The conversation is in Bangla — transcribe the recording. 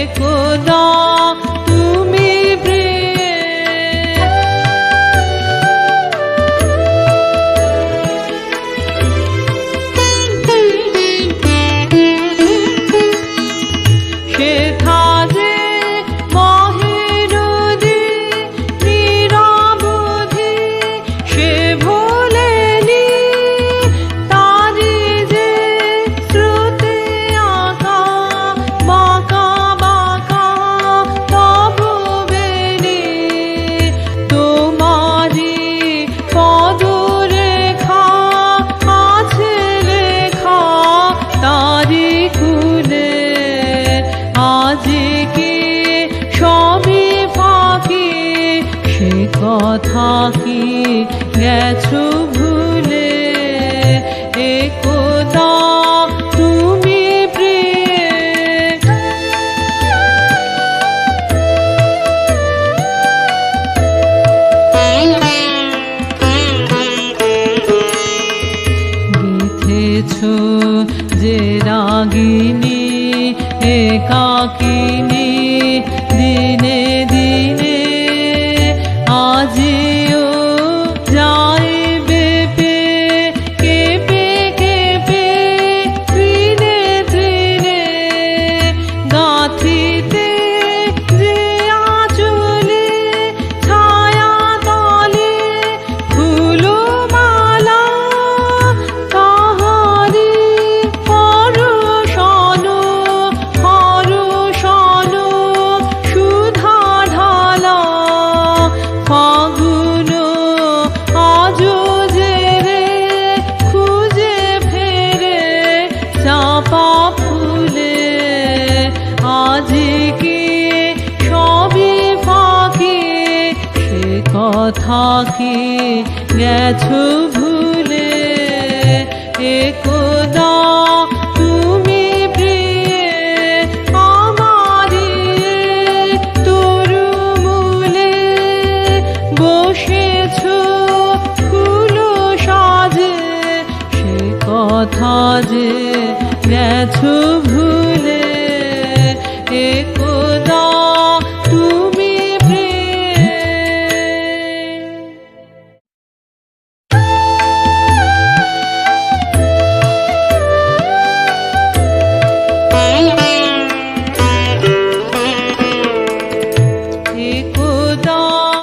একদা তুমি সেথা যে বহে নদী নিরবধি, সে ভোলেনি তারি যে স্রোতে আঁকা বাঁকা বাঁকা তব বেনি। তোমারি পদরেখা আছে লেখা তারি কুলে, আজকে সবই ফাঁকি সে কথা কি গেছো ভুলে। একদা তুমি প্রিয়ে গেথেছ যে রাগিনী একাকিনী দিনে দিনে, আজিও যাইবে পে কেঁপে কেঁপে তৃণে তৃণে। গাঁথিতে যে আঁচলে ছায়া তলে ফুলমালা, তাহারি পরশন হরষণ সুধা ঢালা। ফাগুন আজো যে রে খুঁজে ফেরে চাপা ফুলে, আজকে সবই ফাঁকি সে কথা কি গেছো ভুলে। একদা তুমি প্রিয়ে আমারি তরু মূলে, বসেছ ফুল সাজে সে কথা যে গেছো